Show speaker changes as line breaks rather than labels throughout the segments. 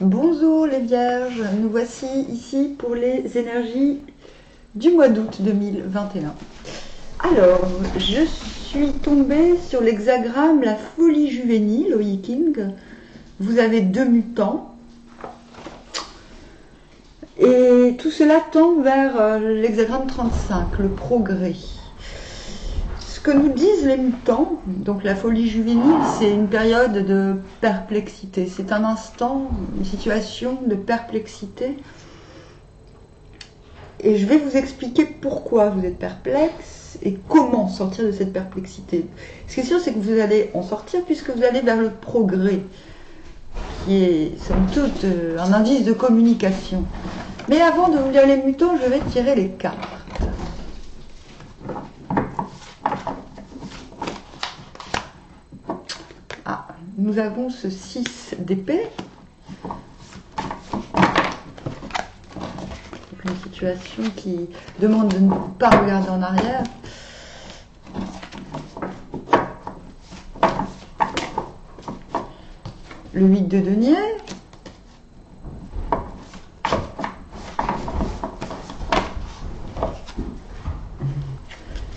Bonjour les vierges, nous voici ici pour les énergies du mois d'août 2021. Alors, je suis tombée sur l'hexagramme La Folie Juvénile au Yiking. Vous avez 2 mutants. Et tout cela tend vers l'hexagramme 35, le progrès. Ce que nous disent les mutants, donc la folie juvénile, c'est une période de perplexité. C'est un instant, une situation de perplexité. Et je vais vous expliquer pourquoi vous êtes perplexe et comment sortir de cette perplexité. Ce qui est sûr, c'est que vous allez en sortir puisque vous allez vers le progrès, qui est somme toute un indice de communication. Mais avant de vous lire les mutants, je vais tirer les cartes. Nous avons ce 6 d'épée. Une situation qui demande de ne pas regarder en arrière. Le 8 de denier.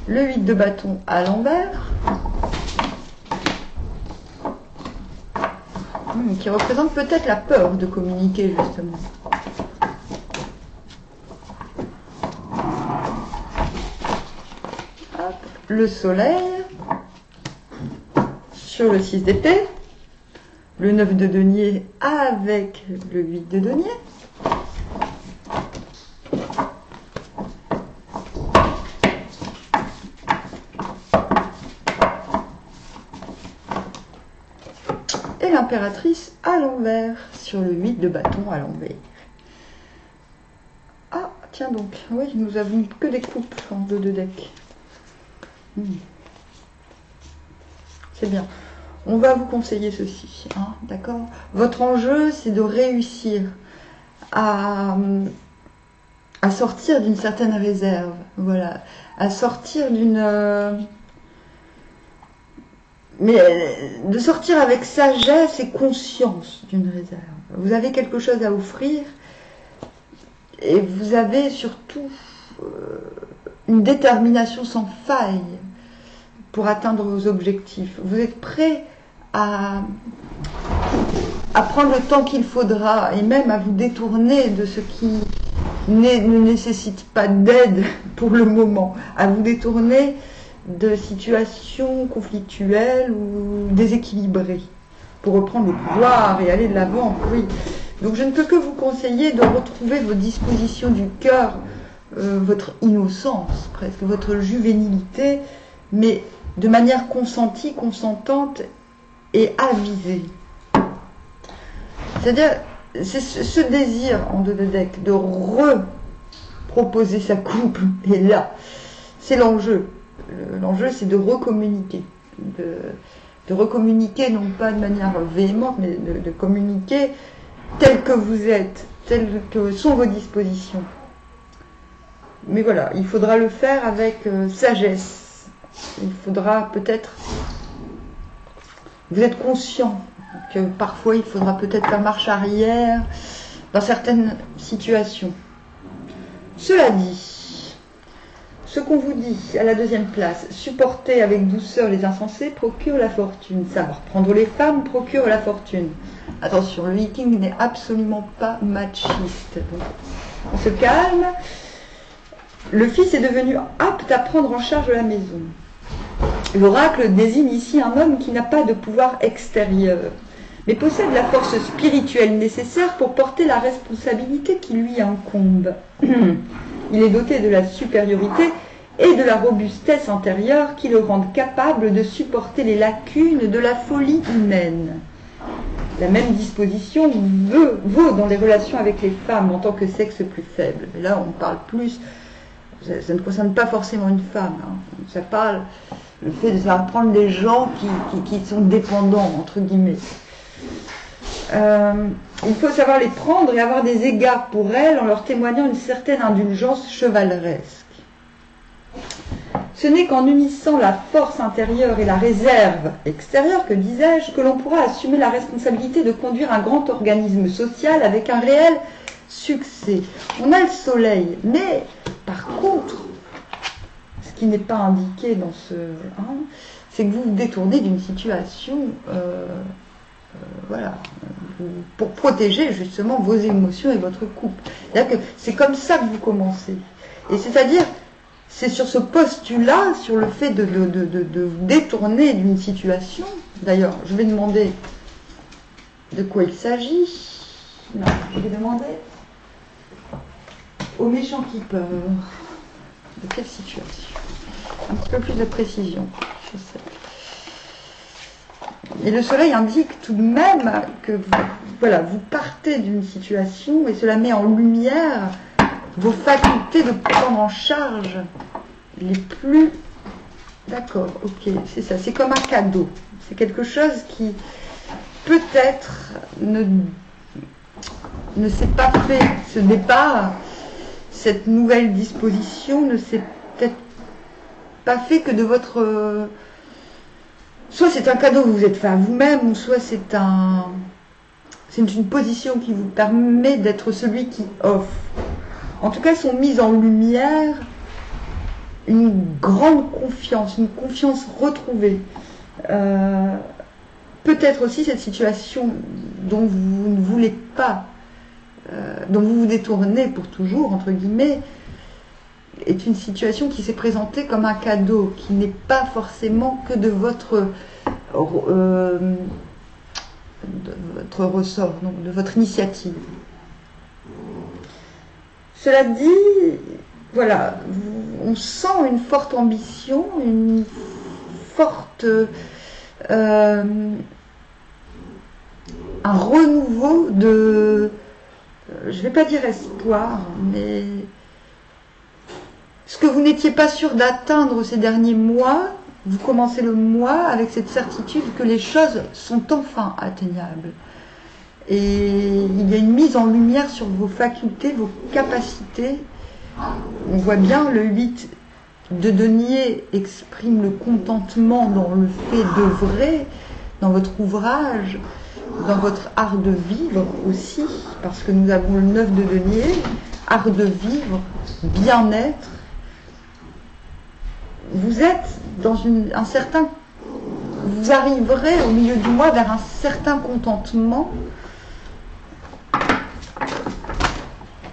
Le 8 de bâton à l'envers. Qui représente peut-être la peur de communiquer, justement. Hop. Le soleil sur le 6 d'épée, le 9 de denier avec le 8 de denier. Et l'impératrice à l'envers, sur le 8 de bâton à l'envers. Ah, tiens donc, oui, nous avons que des coupes en dos de deck. C'est bien. On va vous conseiller ceci, hein, d'accord? Votre enjeu, c'est de réussir à sortir d'une certaine réserve, voilà, à sortir d'une... mais de sortir avec sagesse et conscience d'une réserve. Vous avez quelque chose à offrir et vous avez surtout une détermination sans faille pour atteindre vos objectifs. Vous êtes prêt à prendre le temps qu'il faudra et même à vous détourner de ce qui ne nécessite pas d'aide pour le moment, à vous détourner de situations conflictuelles ou déséquilibrées pour reprendre le pouvoir et aller de l'avant. Oui. Donc je ne peux que vous conseiller de retrouver vos dispositions du cœur, votre innocence presque, votre juvénilité, mais de manière consentie, consentante et avisée. C'est-à-dire, c'est ce désir en deux de deck de reproposer sa coupe, et là, c'est l'enjeu. L'enjeu, c'est de recommuniquer. De recommuniquer, non pas de manière véhémente, mais de communiquer tel que vous êtes, telles que sont vos dispositions. Mais voilà, il faudra le faire avec sagesse. Il faudra peut-être... Vous êtes conscient que parfois, il faudra peut-être faire marche arrière dans certaines situations. Cela dit, ce qu'on vous dit à la 2e place, supporter avec douceur les insensés procure la fortune. Savoir prendre les femmes procure la fortune. Attention, le Viking n'est absolument pas machiste. Donc, on se calme. Le fils est devenu apte à prendre en charge la maison. L'oracle désigne ici un homme qui n'a pas de pouvoir extérieur, mais possède la force spirituelle nécessaire pour porter la responsabilité qui lui incombe. Il est doté de la supériorité et de la robustesse intérieure qui le rendent capable de supporter les lacunes de la folie humaine. La même disposition vaut dans les relations avec les femmes en tant que sexe plus faible. Mais là, on parle plus, ça ne concerne pas forcément une femme, hein. Ça parle le fait de faire prendre des gens qui sont dépendants, entre guillemets. Il faut savoir les prendre et avoir des égards pour elles en leur témoignant une certaine indulgence chevaleresque. Ce n'est qu'en unissant la force intérieure et la réserve extérieure, que disais-je, que l'on pourra assumer la responsabilité de conduire un grand organisme social avec un réel succès. On a le soleil, mais par contre, ce qui n'est pas indiqué dans ce... c'est que vous vous détournez d'une situation, voilà, pour protéger justement vos émotions et votre couple. C'est-à-dire que c'est comme ça que vous commencez. Et c'est-à-dire, c'est sur ce postulat, sur le fait de vous détourner d'une situation. D'ailleurs, je vais demander de quoi il s'agit. Non, je vais demander aux méchants qui pleurent. De quelle situation? Un petit peu plus de précision, je sais. Et le soleil indique tout de même que voilà, vous partez d'une situation et cela met en lumière vos facultés de prendre en charge les plus... D'accord, ok, c'est ça, c'est comme un cadeau. C'est quelque chose qui peut-être ne s'est pas fait, ce départ, cette nouvelle disposition ne s'est peut-être pas fait que de votre... soit c'est un cadeau que vous vous êtes fait à vous-même, ou soit c'est une position qui vous permet d'être celui qui offre. En tout cas, sont mises en lumière une grande confiance, une confiance retrouvée. Peut-être aussi cette situation dont vous ne voulez pas, dont vous vous détournez pour toujours, entre guillemets, est une situation qui s'est présentée comme un cadeau, qui n'est pas forcément que de votre ressort, donc de votre initiative. Cela dit, voilà, on sent une forte ambition, une forte... un renouveau de... je ne vais pas dire espoir, mais... ce que vous n'étiez pas sûr d'atteindre ces derniers mois, vous commencez le mois avec cette certitude que les choses sont enfin atteignables. Et il y a une mise en lumière sur vos facultés, vos capacités. On voit bien le 8 de denier exprime le contentement dans le fait d'œuvrer, dans votre ouvrage, dans votre art de vivre aussi, parce que nous avons le 9 de denier, art de vivre, bien-être. Vous êtes dans un certain... vous arriverez au milieu du mois vers un certain contentement.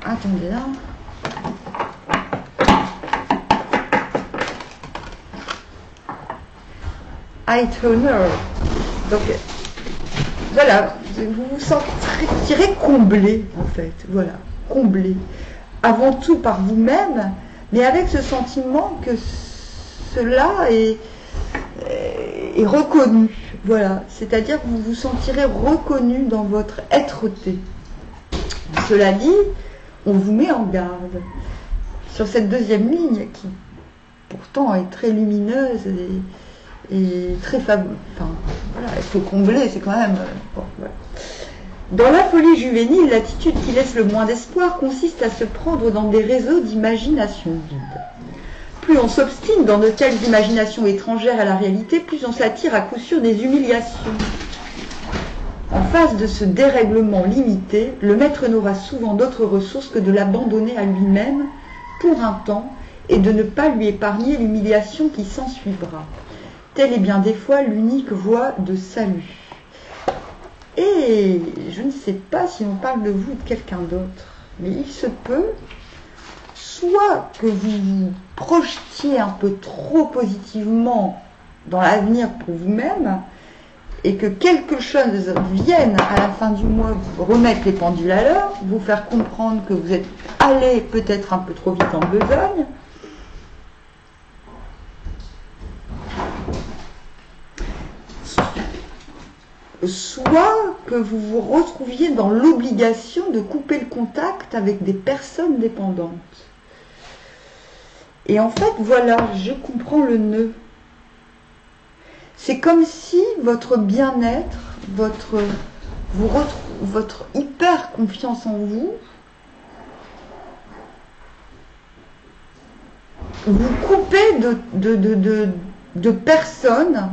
Attendez, hein. High honor. Donc, voilà, vous vous sentirez comblé, en fait. Voilà, comblé. Avant tout par vous-même, mais avec ce sentiment que cela est reconnu. Voilà, c'est-à-dire que vous vous sentirez reconnu dans votre être-té. Cela dit, on vous met en garde sur cette deuxième ligne qui pourtant est très lumineuse et très favorable. Enfin, voilà, il faut combler, c'est quand même... bon, voilà. Dans la folie juvénile, l'attitude qui laisse le moins d'espoir consiste à se prendre dans des réseaux d'imagination vide. Plus on s'obstine dans de telles imaginations étrangères à la réalité, plus on s'attire à coup sûr des humiliations. En face de ce dérèglement limité, le maître n'aura souvent d'autres ressources que de l'abandonner à lui-même pour un temps et de ne pas lui épargner l'humiliation qui s'ensuivra. Telle est bien des fois l'unique voie de salut. Et je ne sais pas si on parle de vous ou de quelqu'un d'autre, mais il se peut soit que vous vous projetiez un peu trop positivement dans l'avenir pour vous-même et que quelque chose vienne à la fin du mois vous remettre les pendules à l'heure, vous faire comprendre que vous êtes allé peut-être un peu trop vite en besogne. Soit que vous vous retrouviez dans l'obligation de couper le contact avec des personnes dépendantes. Et en fait, voilà, je comprends le nœud. C'est comme si votre bien-être, votre hyper confiance en vous, vous coupez de personnes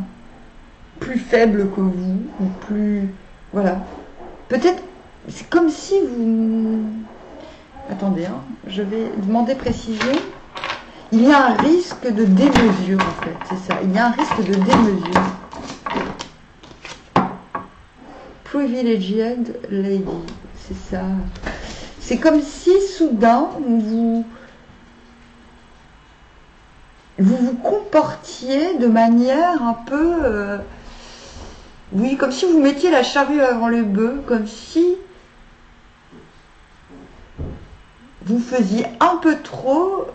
plus faibles que vous, ou plus... Voilà. Peut-être, c'est comme si vous... Attendez, hein, je vais demander précision. Il y a un risque de démesure, en fait, c'est ça. Il y a un risque de démesure. Privileged lady, c'est ça. C'est comme si, soudain, vous vous comportiez de manière un peu... oui, comme si vous mettiez la charrue avant le bœuf, comme si vous faisiez un peu trop,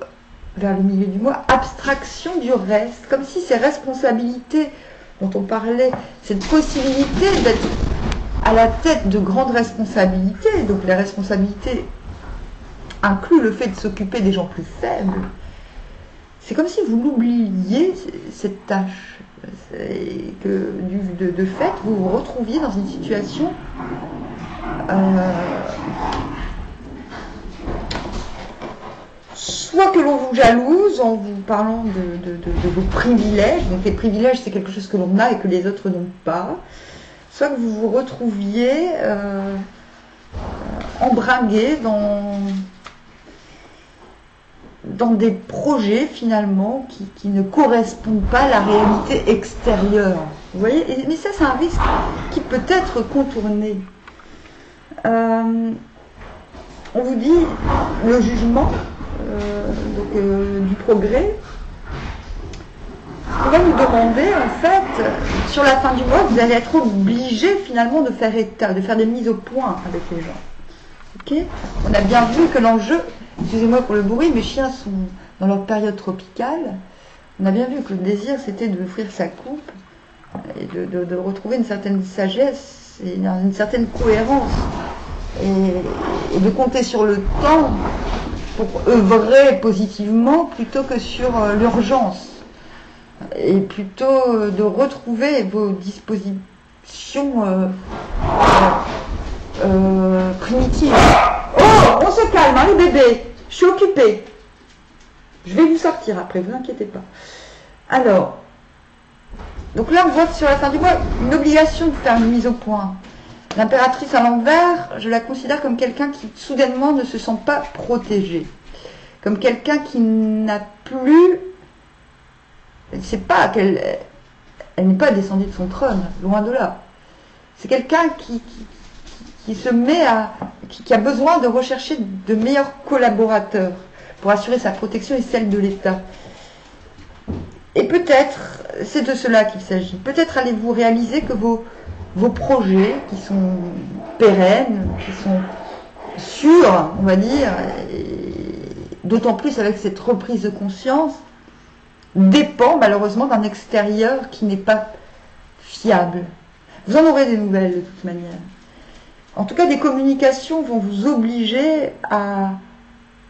vers le milieu du mois, abstraction du reste, comme si ces responsabilités dont on parlait, cette possibilité d'être à la tête de grandes responsabilités, donc les responsabilités incluent le fait de s'occuper des gens plus faibles, c'est comme si vous l'oubliez, cette tâche, et que de fait, vous vous retrouviez dans une situation soit que l'on vous jalouse en vous parlant de vos privilèges, donc les privilèges c'est quelque chose que l'on a et que les autres n'ont pas, soit que vous vous retrouviez embringué dans des projets finalement qui ne correspondent pas à la réalité extérieure. Vous voyez, mais ça c'est un risque qui peut être contourné. On vous dit le jugement du progrès. On va nous demander en fait, sur la fin du mois, vous allez être obligé finalement de faire état, de faire des mises au point avec les gens. Okay, on a bien vu que l'enjeu, excusez-moi pour le bruit, mes chiens sont dans leur période tropicale. On a bien vu que le désir c'était d'offrir sa coupe et de retrouver une certaine sagesse et une certaine cohérence et de compter sur le temps pour œuvrer positivement plutôt que sur l'urgence et plutôt de retrouver vos dispositions primitive. Oh, on se calme, hein, les bébés. Je suis occupée. Je vais vous sortir après, vous inquiétez pas. Alors, donc là, on voit que sur la fin du mois, une obligation de faire une mise au point. L'impératrice à l'envers, je la considère comme quelqu'un qui soudainement ne se sent pas protégé. Comme quelqu'un qui n'a plus... C'est pas qu'elle... Elle n'est pas descendue de son trône, loin de là. C'est quelqu'un qui se met qui a besoin de rechercher de meilleurs collaborateurs pour assurer sa protection et celle de l'État. Et peut-être, c'est de cela qu'il s'agit, peut-être allez-vous réaliser que vos projets, qui sont pérennes, qui sont sûrs, on va dire, d'autant plus avec cette reprise de conscience, dépend malheureusement d'un extérieur qui n'est pas fiable. Vous en aurez des nouvelles de toute manière. En tout cas, des communications vont vous obliger à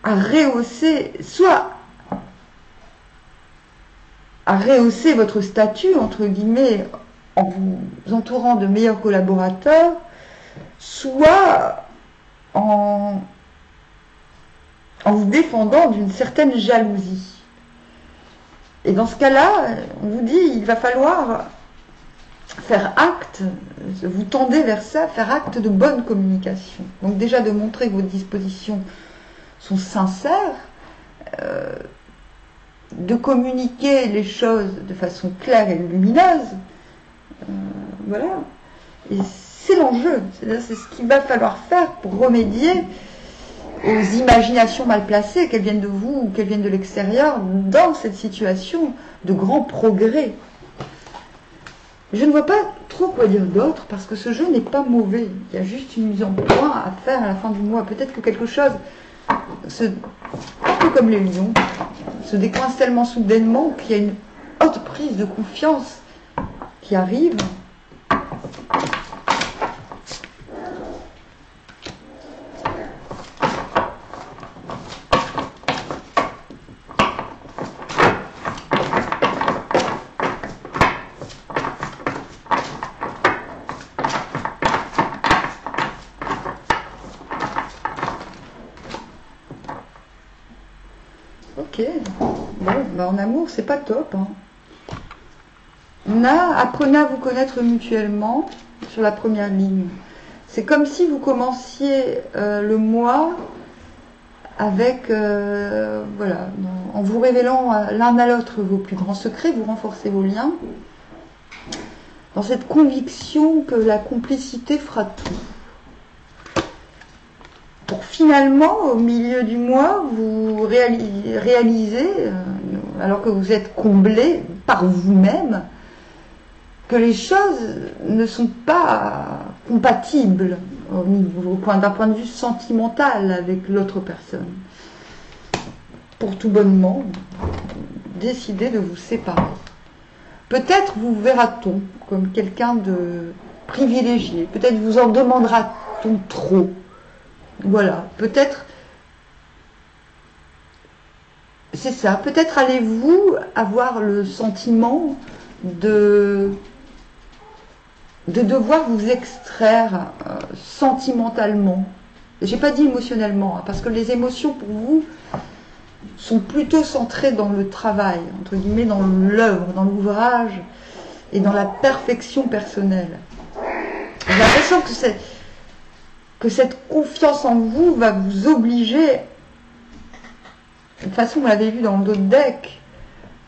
rehausser, soit à rehausser votre statut, entre guillemets, en vous entourant de meilleurs collaborateurs, soit en vous défendant d'une certaine jalousie. Et dans ce cas-là, on vous dit, il va falloir faire acte, vous tendez vers ça, faire acte de bonne communication. Donc déjà de montrer que vos dispositions sont sincères, de communiquer les choses de façon claire et lumineuse, voilà. Et c'est l'enjeu, c'est ce qu'il va falloir faire pour remédier aux imaginations mal placées, qu'elles viennent de vous ou qu'elles viennent de l'extérieur, dans cette situation de grand progrès. Je ne vois pas trop quoi dire d'autre, parce que ce jeu n'est pas mauvais. Il y a juste une mise en point à faire à la fin du mois. Peut-être que quelque chose, un peu comme les lions, se décoince tellement soudainement qu'il y a une haute prise de confiance qui arrive. Ok. Bon, ben en amour, c'est pas top. Hein. On a, apprenez à vous connaître mutuellement sur la première ligne. C'est comme si vous commenciez le mois avec, voilà, en vous révélant l'un à l'autre vos plus grands secrets, vous renforcez vos liens, dans cette conviction que la complicité fera tout. Pour finalement, au milieu du mois, vous réalisez, alors que vous êtes comblé par vous-même, que les choses ne sont pas compatibles d'un point de vue sentimental avec l'autre personne. Pour tout bonnement, décidez de vous séparer. Peut-être vous verra-t-on comme quelqu'un de privilégié, peut-être vous en demandera-t-on trop. Voilà, peut-être, c'est ça, peut-être allez-vous avoir le sentiment de devoir vous extraire sentimentalement. J'ai pas dit émotionnellement, hein, parce que les émotions pour vous sont plutôt centrées dans le travail, entre guillemets, dans l'œuvre, dans l'ouvrage et dans la perfection personnelle. J'ai l'impression que cette confiance en vous va vous obliger, de toute façon vous l'avez vu dans d'autres decks,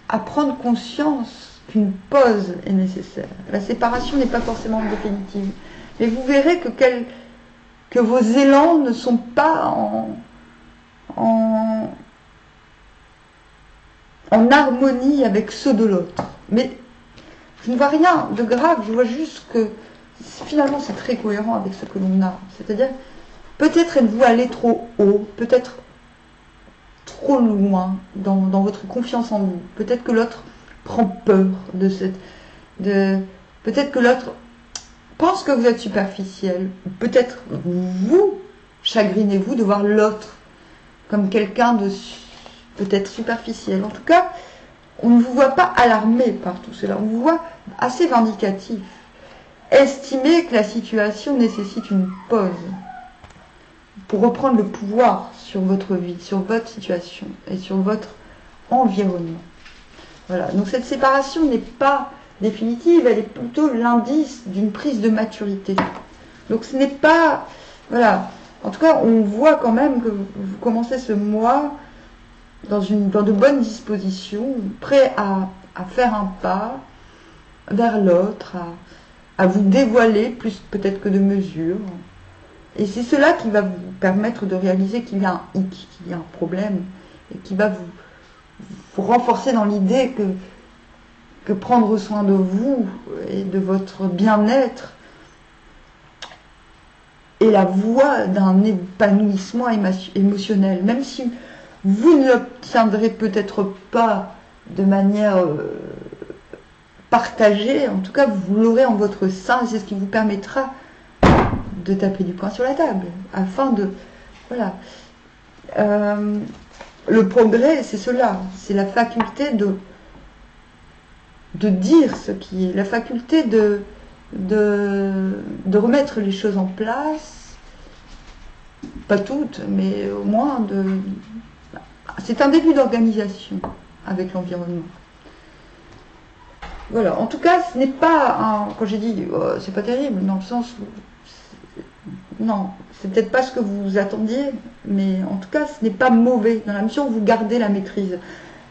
à prendre conscience qu'une pause est nécessaire. La séparation n'est pas forcément définitive. Mais vous verrez que vos élans ne sont pas en harmonie avec ceux de l'autre. Mais je ne vois rien de grave, je vois juste que finalement c'est très cohérent avec ce que l'on a. C'est-à-dire, peut-être êtes-vous allé trop haut, peut-être trop loin dans votre confiance en vous. Peut-être que l'autre prend peur de cette... peut-être que l'autre pense que vous êtes superficiel. Peut-être vous chagrinez-vous de voir l'autre comme quelqu'un de peut-être superficiel. En tout cas, on ne vous voit pas alarmé par tout cela. On vous voit assez vindicatif. Estimez que la situation nécessite une pause pour reprendre le pouvoir sur votre vie, sur votre situation et sur votre environnement. Voilà, donc cette séparation n'est pas définitive, elle est plutôt l'indice d'une prise de maturité. Donc ce n'est pas... Voilà, en tout cas, on voit quand même que vous commencez ce mois dans de bonnes dispositions, prêt à faire un pas vers l'autre, à vous dévoiler plus peut-être que de mesure. Et c'est cela qui va vous permettre de réaliser qu'il y a un hic, qu'il y a un problème, et qui va vous renforcer dans l'idée que prendre soin de vous et de votre bien-être est la voie d'un épanouissement émotionnel. Même si vous ne l'obtiendrez peut-être pas de manière partagée, en tout cas vous l'aurez en votre sein, et c'est ce qui vous permettra de taper du poing sur la table, afin de... Voilà. Le progrès, c'est cela, c'est la faculté de dire ce qui est, la faculté de remettre les choses en place, pas toutes, mais au moins c'est un début d'organisation avec l'environnement. Voilà, en tout cas, ce n'est pas quand j'ai dit oh, c'est pas terrible, dans le sens où non, c'est peut-être pas ce que vous attendiez, mais en tout cas, ce n'est pas mauvais, dans la mesure où vous gardez la maîtrise.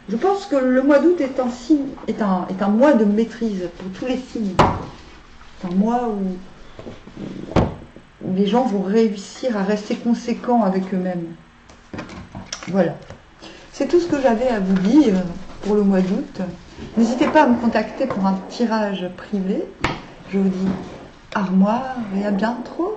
Je pense que le mois d'août est un mois de maîtrise pour tous les signes. C'est un mois où les gens vont réussir à rester conséquents avec eux-mêmes. Voilà. C'est tout ce que j'avais à vous dire pour le mois d'août. N'hésitez pas à me contacter pour un tirage privé. Je vous dis au revoir et à bientôt.